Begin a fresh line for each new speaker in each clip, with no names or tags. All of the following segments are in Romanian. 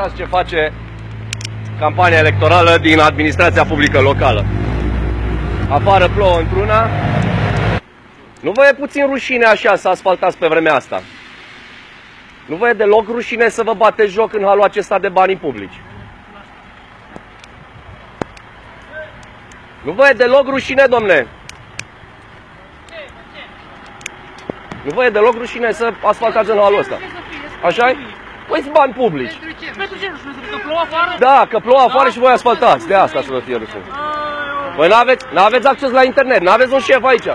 uitați ce face campania electorală din administrația publică locală. Afară plouă într-una. Nu vă e puțin rușine așa să asfaltați pe vremea asta? Nu vă e deloc rușine să vă bateți joc în halul acesta de bani publici? Nu vă e deloc rușine, domne? Nu vă e deloc rușine să asfaltați în halul ăsta? Așa-i? Păi bani publici.
Pentru ce rușine? Că plouă afară?
Da, că plouă afară și voi asfaltați. De asta să vă fie rușine. Păi n-aveți acces la internet, n-aveți un șef aici.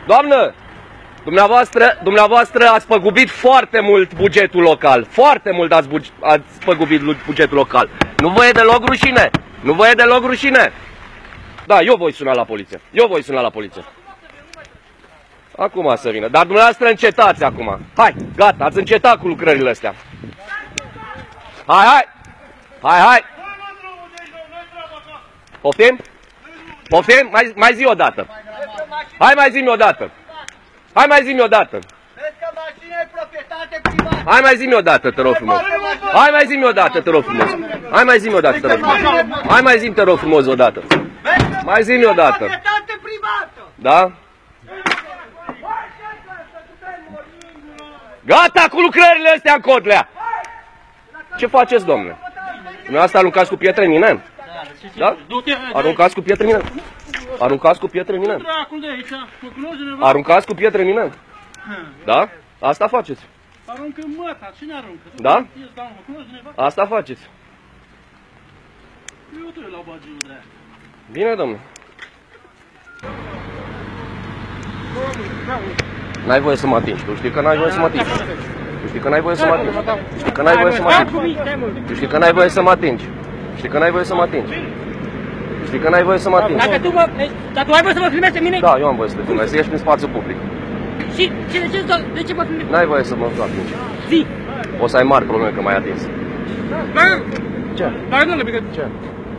Doamnă, dumneavoastră ați păgubit foarte mult bugetul local. Foarte mult ați păgubit bugetul local. Nu vă e deloc rușine? Nu vă e deloc rușine? Da, eu voi suna la poliție. Eu voi suna la poliție. Acum să vină. Dar dumneavoastră încetați acum. Hai, gata, ați încetat cu lucrările astea. Hai, hai! Hai, hai! Poftim? Poftim? Mai zi o dată. Hai, mai zi-mi o dată. Hai, mai zi-mi o dată. Hai, mai zi-mi o dată, te rog frumos. Hai, mai zi-mi o dată, te rog frumos. Hai, mai zi-mi o dată, te rog frumos. Hai, mai zi-mi, te rog frumos, o dată. Mai zi-mi o dată. Da? Gata cu lucrările astea în Codlea! Ce faceți, domnule? Dumneavoastră aruncați cu pietre în mine? Da? Aruncați cu pietre în mine? Aruncați cu pietre în mine? Aruncați cu pietre în mine? Da? Asta faceți.
Aruncă măta, cine aruncă?
Da? Asta faceți.
Eu tu la bagiul de aia.
Bine, domnule. N-ai voie să mă atingi, tu știi că n-ai voie să mă atingi. Tu știi că n-ai voie să mă atingi. Știi că n-ai voie să mă atingi. Tu știi că n-ai voie să mă atingi. Știi că n-ai voie să mă atingi. Știi că n-ai voie să mă atingi.
Dar tu ai voie să mă filmezi pe mine?
Da, eu am voie să te filmezi, să ieși în spațiu public.
Și de ce mă filmezi?
N-ai voie să mă atingi.
Zi!
O să ai mari probleme că m-ai atins. Ce?
Dar nu le
Ce?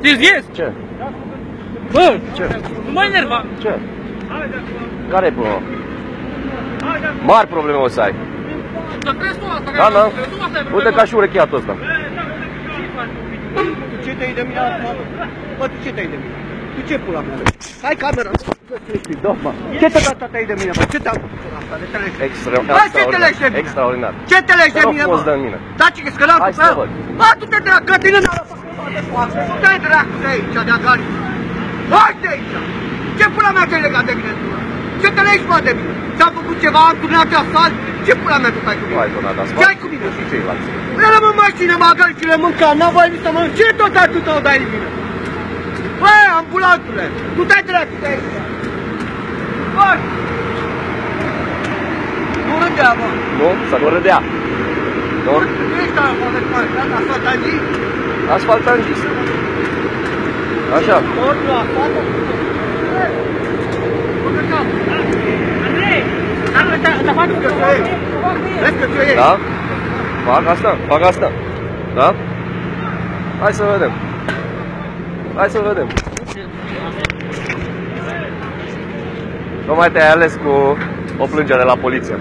Ți-ți
Ce?
Bă!
Ce?
Nu mă enerva!
Ce? Care e problema? Mari probleme o să ai.
Dar crezi tu asta?
Da, da. Uite ca și urecheatul ăsta.
Ce te-ai de mine? Bă, tu ce te-ai de mine? Tu ce pula mea? Hai camera! Ce te-ai de mine, bă? Ce te-am făcut asta? De te leși? Bă, ce te leși de mine?
Extraordinar.
Ce te leși de mine, bă?
Te rog, mine.
Da, ce că scălatul
Hai să văd.
Bă, tu te dracu, că tine n-a lăsat. Stai dracu de aici, de-a gari. Hai de aici! Ce pula mea te-ai legat de mine tu? Ce te leși, mă, de mine? Ți-am făcut ceva, am turnat de asfalt? Ce pula mea tu ai cu mine?
Hai, turnat de asfalt.
Ce ai cu mine?
Și ceilalți.
Ia-le mă mașină, bagați și le mâncam, n-am voie nici să mănânc. Ce tot atât o dai în mine? Bă, ambulantule, tu te-ai dracu de aici. Bă! Nu râdea, bă.
Nu? Să nu râdea. Nu?
Nu ești asfaltangist?
Asfaltangist. Așa.
Oricum, asfaltă.
Andrei! Dar fac că
vezi că ți-o iei.
Da? Fac asta? Fac asta? Da? Hai să vedem. Hai să vedem. Tocmai te-ai ales cu o plângere la poliție.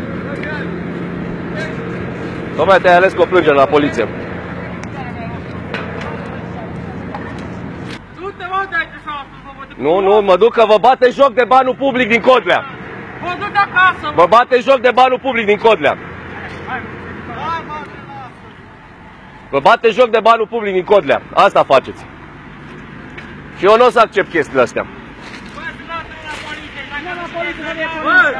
Tocmai te-ai ales cu o plângere la poliție. Nu, nu, mă duc că vă bate joc de banul public din Codlea.
Vă duc acasă!
Vă bate joc de banul public din Codlea. Vă bate joc de banul public din Codlea. Asta faceți. Și eu nu o să accept chestiile astea.
Bă!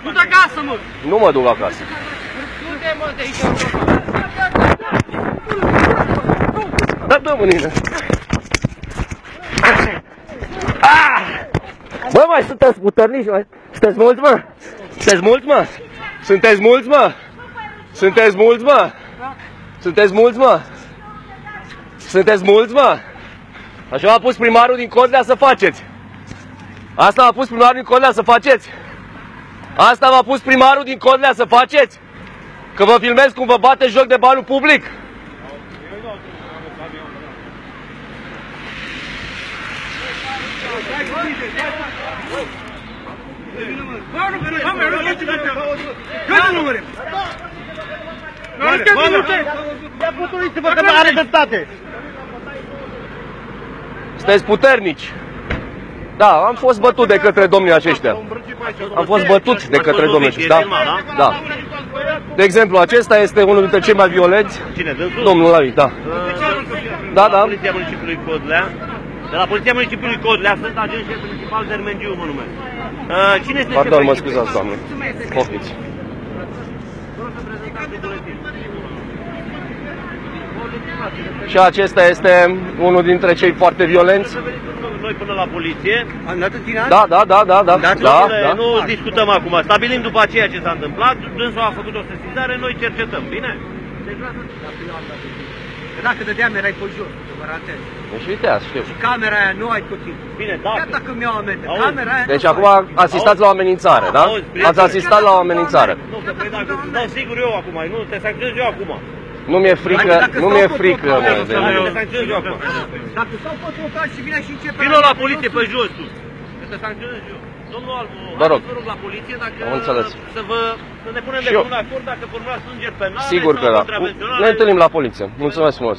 Du-te acasă, mă!
Nu mă duc acasă.
Du-te, mă, de aici!
Da, domnule. Bă, mai sunteți puternici, mai? Sunteți mulți, mă? Sunteți mulți, mă? Sunteți mulți, mă? Sunteți mulți, mă? Sunteți mulți, mă? Sunteți mulți, mă? Așa m-a pus primarul din Codlea să faceți. Asta m-a pus primarul din Codlea să faceți. Asta m-a pus primarul din Codlea să faceți. Că vă filmez cum vă bate joc de banul public.
Are dreptate.
Sunteți puternici. Da, am fost bătut de către domnii aceștia. Am fost bătut de către domnii aceștia. Da, da. De exemplu, acesta este unul dintre cei mai violenți.
Cine, dânsul?
Domnul Lavi, da. Da, da.
Poliția Municipiului Codlea. De la Poliția Municipiului Codlea sunt agent șef principal Dermengiu, mă numesc. Cine este
Pardon,
șeful
mă
echipei?
scuzați, doamne. Poftiți. Și acesta este unul dintre cei foarte violenți.
Noi până la poliție.
Da, da, da, da, da. Da,
Nu discutăm acum. Stabilim după aceea ce s-a întâmplat. Dânsul a făcut o sesizare, noi cercetăm. Bine?
Dacă dădeam erai pe jos, vă ratez.
Deci uiteați, știu.
Și camera aia nu ai tot timpul.
Bine,
Chiar dacă mi-au amende, camera aia
Deci
nu
acum asistați la o amenințare, da? Ați asistat la o amenințare.
Nu, că păi dacă îți dau sigur eu acum, nu te sancționez eu acum.
Nu mi-e frică, nu mi-e frică, mă, de
Te sancționez eu acum.
Dacă stau pe trocar și vine și începe...
Vino la poliție pe jos tu. Că te sancționez eu. Domnul Albu,
vă rog.
la poliție dacă
Am înțeles.
să ne punem de
Și eu.
bun acord dacă formulați plângeri penale
Sigur că
sau
da.
contravenționale.
Ne întâlnim la poliție. Mulțumesc frumos.